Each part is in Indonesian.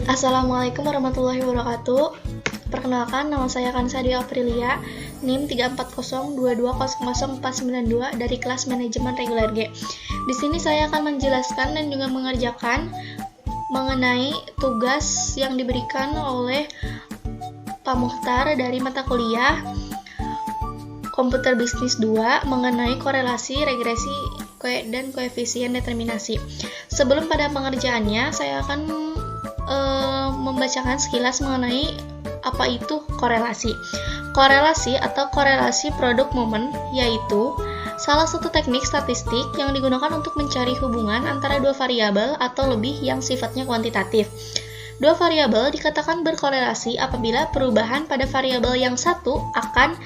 Assalamualaikum warahmatullahi wabarakatuh. Perkenalkan, nama saya Kansadia Aprilia, NIM 34022000492 dari kelas Manajemen Reguler G. Di sini saya akan menjelaskan dan juga mengerjakan mengenai tugas yang diberikan oleh Pak Muhtar dari mata kuliah Komputer Bisnis 2 mengenai korelasi, regresi, dan koefisien determinasi. Sebelum pada pengerjaannya, saya akan membacakan sekilas mengenai apa itu korelasi. Korelasi atau korelasi produk momen yaitu salah satu teknik statistik yang digunakan untuk mencari hubungan antara dua variabel atau lebih yang sifatnya kuantitatif. Dua variabel dikatakan berkorelasi apabila perubahan pada variabel yang satu akan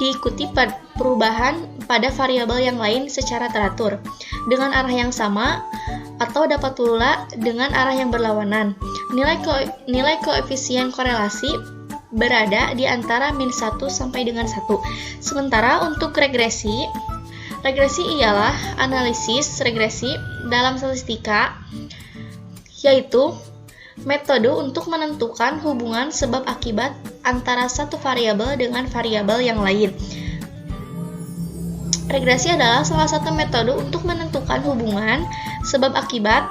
diikuti perubahan pada variabel yang lain secara teratur dengan arah yang sama atau dapat pula dengan arah yang berlawanan. Nilai koefisien korelasi berada di antara -1 sampai dengan 1. Sementara untuk regresi ialah analisis regresi dalam statistika, yaitu metode untuk menentukan hubungan sebab akibat antara satu variabel dengan variabel yang lain. Regresi adalah salah satu metode untuk menentukan hubungan sebab akibat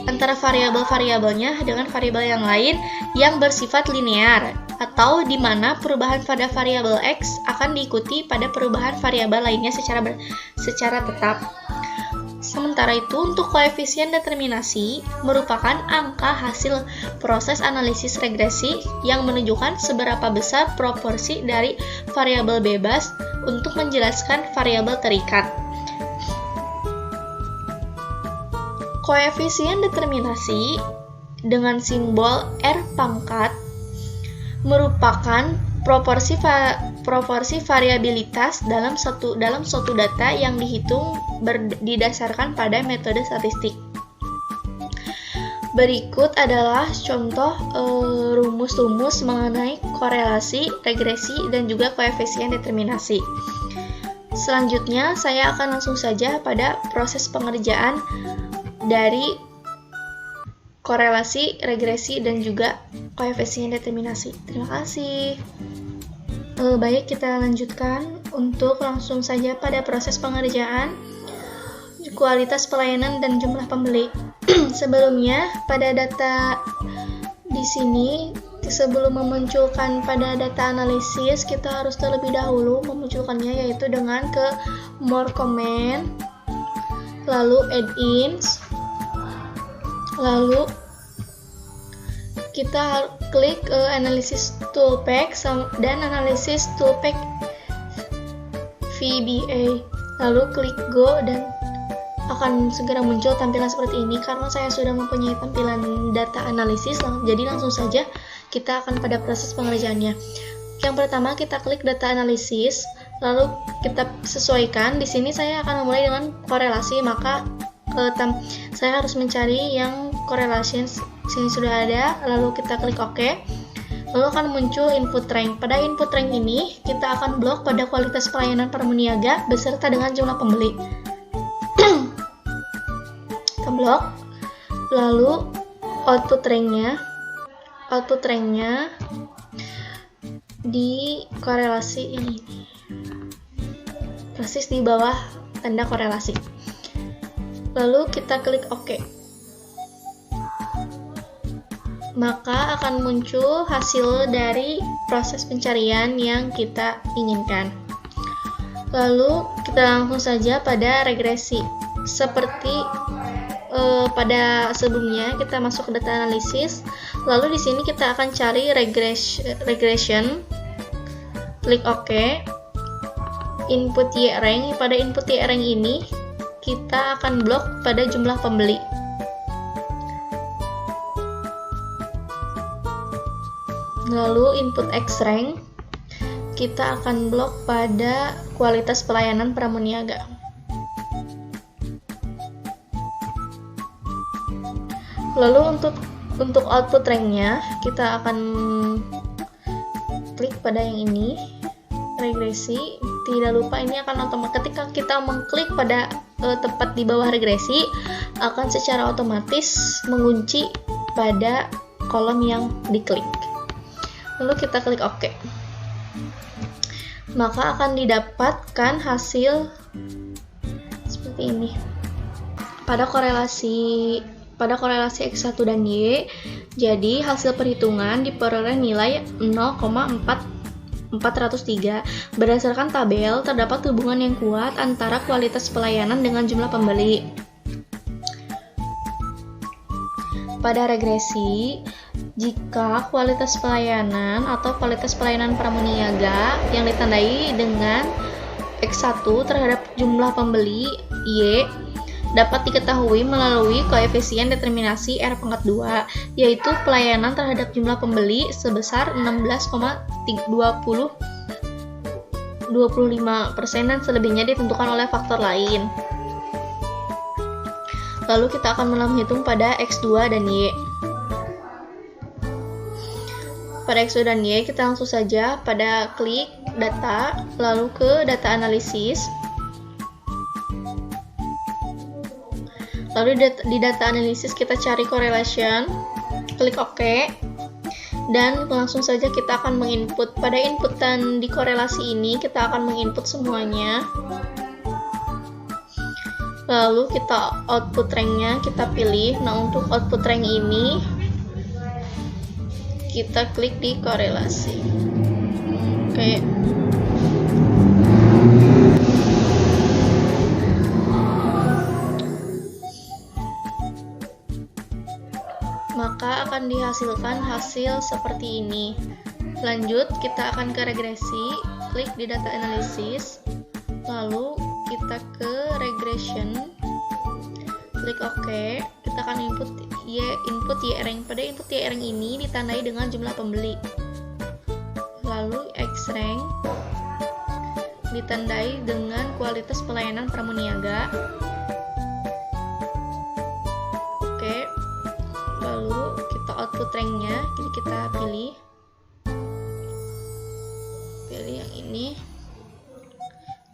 antara variabel-variabelnya dengan variabel yang lain yang bersifat linear, atau di mana perubahan pada variabel X akan diikuti pada perubahan variabel lainnya secara tetap. Sementara itu, untuk koefisien determinasi merupakan angka hasil proses analisis regresi yang menunjukkan seberapa besar proporsi dari variabel bebas untuk menjelaskan variabel terikat. Koefisien determinasi dengan simbol R pangkat merupakan proporsi variabilitas dalam suatu data yang dihitung didasarkan pada metode statistik. Berikut adalah contoh rumus-rumus mengenai korelasi, regresi, dan juga koefisien determinasi. Selanjutnya, saya akan langsung saja pada proses pengerjaan dari korelasi, regresi, dan juga koefisien determinasi. Terima kasih. Baik, kita lanjutkan untuk langsung saja pada proses pengerjaan kualitas pelayanan dan jumlah pembeli. Sebelumnya, pada data di sini, sebelum memunculkan pada data analisis, kita harus terlebih dahulu memunculkannya, yaitu dengan ke more comment, lalu add-ins, lalu kita klik Analysis Toolpack dan Analysis Toolpack VBA, lalu klik Go dan akan segera muncul tampilan seperti ini. Karena saya sudah mempunyai tampilan data analisis, jadi langsung saja kita akan pada proses pengerjaannya. Yang pertama, kita klik data analisis, lalu kita sesuaikan. Di sini saya akan memulai dengan korelasi, maka saya harus mencari yang korelasi. Sini sudah ada, lalu kita klik OK. Lalu akan muncul input rank. Pada input rank ini, kita akan blok pada kualitas pelayanan permuniaga beserta dengan jumlah pembeli. Kita blok. Lalu output ranknya di korelasi ini, persis di bawah tanda korelasi. Lalu kita klik OK. Maka akan muncul hasil dari proses pencarian yang kita inginkan. Lalu kita langsung saja pada regresi. Seperti pada sebelumnya, kita masuk ke data analisis. Lalu di sini kita akan cari regression. Klik OK. Input Y-rank. Pada input Y-rank ini kita akan blok pada jumlah pembeli. Lalu input X-rank kita akan blok pada kualitas pelayanan pramuniaga. Lalu untuk output ranknya kita akan klik pada yang ini, regresi. Tidak lupa, ini akan otomatis ketika kita mengklik pada tempat di bawah regresi, akan secara otomatis mengunci pada kolom yang diklik. Lalu kita klik OK. Maka akan didapatkan hasil seperti ini. Pada korelasi X1 dan Y, jadi hasil perhitungan diperoleh nilai 0,403. Berdasarkan tabel, terdapat hubungan yang kuat antara kualitas pelayanan dengan jumlah pembeli. Pada regresi, jika kualitas pelayanan atau kualitas pelayanan pramuniaga yang ditandai dengan X1 terhadap jumlah pembeli Y dapat diketahui melalui koefisien determinasi R⁻², yaitu pelayanan terhadap jumlah pembeli sebesar 16,25% dan selebihnya ditentukan oleh faktor lain. Lalu kita akan menghitung pada X2 dan Y. Pada X2 dan Y, kita langsung saja pada klik data, lalu ke data analisis. Lalu di data analisis kita cari correlation, klik OK, dan langsung saja kita akan menginput. Pada inputan di korelasi ini kita akan menginput semuanya. Lalu kita output ranknya kita pilih. Nah, untuk output rank ini kita klik di korelasi. Oke. Maka akan dihasilkan hasil seperti ini. Lanjut, kita akan ke regresi, klik di data analisis, lalu kita ke regression, klik OK. Kita akan input Y rank. Pada input Y rank ini ditandai dengan jumlah pembeli. Lalu X rank ditandai dengan kualitas pelayanan pramuniaga. Oke. Lalu kita output ranknya, jadi kita pilih yang ini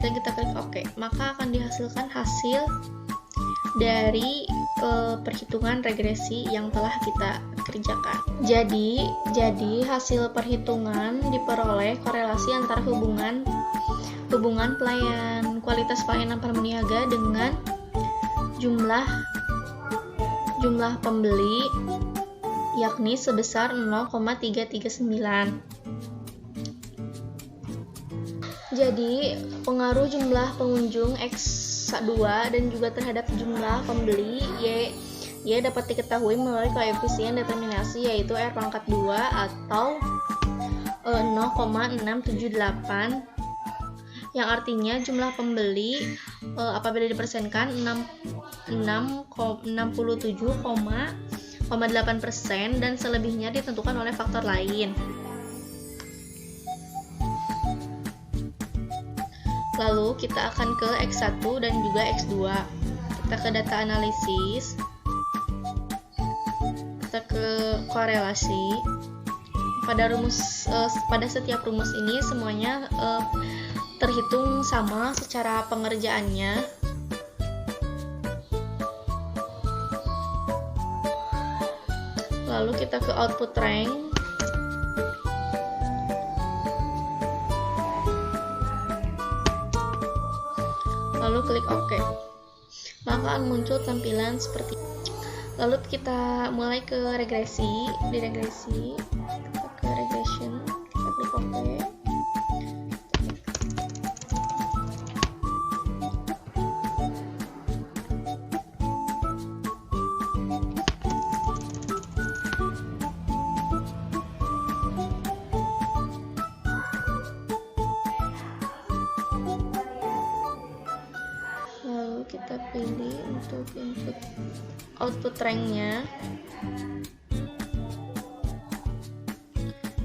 dan kita klik OK. Maka akan dihasilkan hasil dari perhitungan regresi yang telah kita kerjakan. Jadi hasil perhitungan diperoleh korelasi antara hubungan kualitas pelayanan pramuniaga dengan jumlah pembeli, yakni sebesar 0,339. Jadi pengaruh jumlah pengunjung X2 dan juga terhadap jumlah pembeli Y dapat diketahui melalui koefisien determinasi, yaitu R⁻² atau 0,678, yang artinya jumlah pembeli apabila dipersenkan 67,8% dan selebihnya ditentukan oleh faktor lain. Lalu kita akan ke X1 dan juga X2. Kita ke data analisis, kita ke korelasi. Pada setiap rumus ini semuanya terhitung sama secara pengerjaannya. Lalu kita ke output rank. Lalu klik OK. Maka akan muncul tampilan seperti ini. Lalu kita mulai ke regresi. Di regresi kita ke regression, kita klik OK. Kita pilih untuk input output ranknya,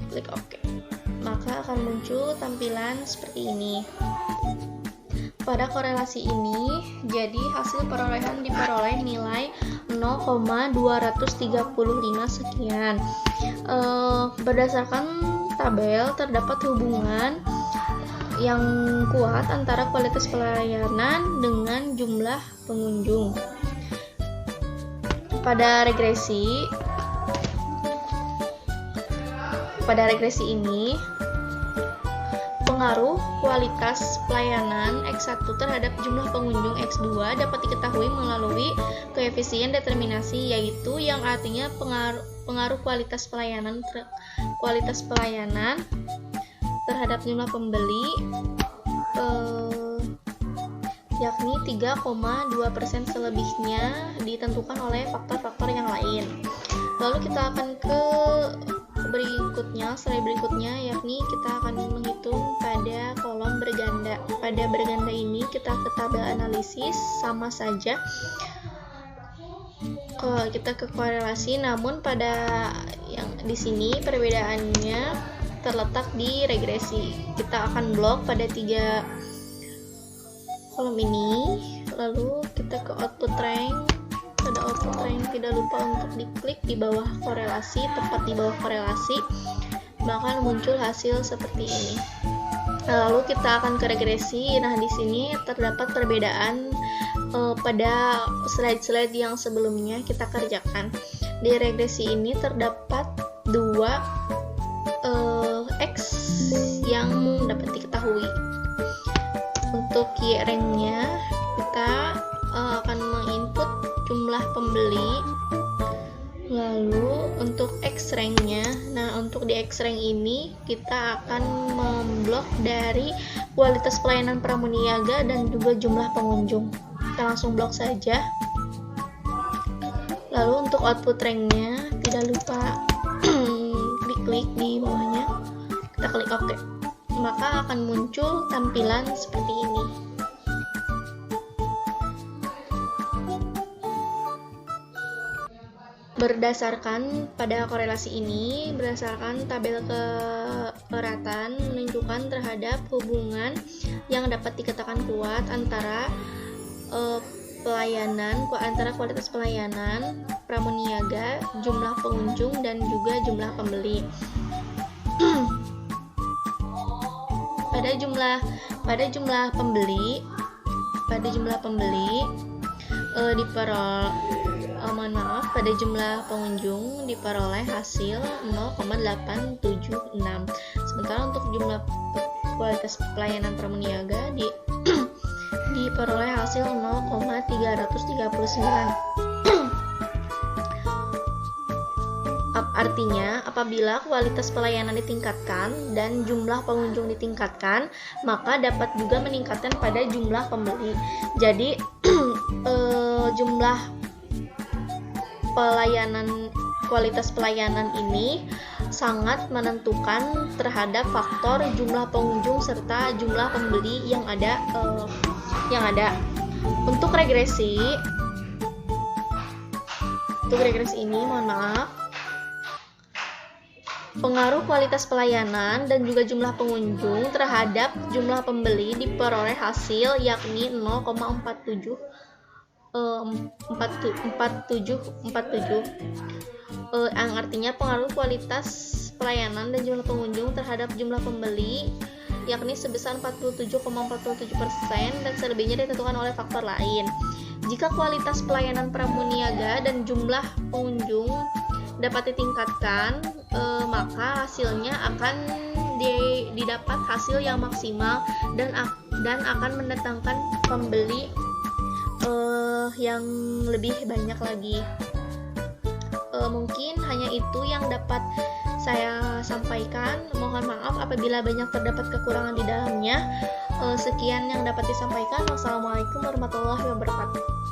klik OK. Maka akan muncul tampilan seperti ini. Pada korelasi ini, jadi hasil perolehan diperoleh nilai 0,235 sekian. Berdasarkan tabel terdapat hubungan yang kuat antara kualitas pelayanan dengan jumlah pengunjung. Pada regresi pada regresi ini, pengaruh kualitas pelayanan X1 terhadap jumlah pengunjung X2 dapat diketahui melalui koefisien determinasi, yaitu yang artinya pengaruh kualitas pelayanan terhadap jumlah pembeli, yakni 3,2% selebihnya ditentukan oleh faktor-faktor yang lain. Lalu kita akan ke slide berikutnya, yakni kita akan menghitung pada kolom berganda. Pada berganda ini kita ke tabel analisis, sama saja kita ke korelasi, namun pada yang di sini perbedaannya terletak di regresi. Kita akan blok pada 3 kolom ini, lalu kita ke output rank. Pada output rank tidak lupa untuk diklik di bawah korelasi, tepat di bawah korelasi, maka muncul hasil seperti ini. Lalu kita akan ke regresi. Nah, di sini terdapat perbedaan pada slide-slide yang sebelumnya kita kerjakan. Di regresi ini terdapat 2 X yang dapat diketahui. Untuk Y rank-nya kita akan menginput jumlah pembeli. Lalu untuk X rank-nya, nah untuk di X rank ini kita akan memblok dari kualitas pelayanan pramuniaga dan juga jumlah pengunjung. Kita langsung blok saja. Lalu untuk output rank-nya tidak lupa diklik di bawahnya, kita klik OK, maka akan muncul tampilan seperti ini. Berdasarkan pada korelasi ini, berdasarkan tabel keeratan menunjukkan terhadap hubungan yang dapat dikatakan kuat antara antara kualitas pelayanan pramuniaga, jumlah pengunjung, dan juga jumlah pembeli. Pada jumlah pembeli pada jumlah pengunjung diperoleh hasil 0,876. Sementara untuk jumlah kualitas pelayanan pramuniaga diperoleh hasil 0,339. Artinya, apabila kualitas pelayanan ditingkatkan dan jumlah pengunjung ditingkatkan, maka dapat juga meningkatkan pada jumlah pembeli. Jadi, jumlah kualitas pelayanan ini sangat menentukan terhadap faktor jumlah pengunjung serta jumlah pembeli yang ada. Untuk regresi ini, mohon maaf, pengaruh kualitas pelayanan dan juga jumlah pengunjung terhadap jumlah pembeli diperoleh hasil yakni 0,4747, yang artinya pengaruh kualitas pelayanan dan jumlah pengunjung terhadap jumlah pembeli yakni sebesar 47,47% dan selebihnya ditentukan oleh faktor lain. Jika kualitas pelayanan pramuniaga dan jumlah pengunjung dapat ditingkatkan, maka hasilnya akan didapat hasil yang maksimal dan akan mendatangkan pembeli yang lebih banyak lagi. Mungkin hanya itu yang dapat saya sampaikan. Mohon maaf apabila banyak terdapat kekurangan di dalamnya. Sekian yang dapat disampaikan. Wassalamualaikum warahmatullahi wabarakatuh.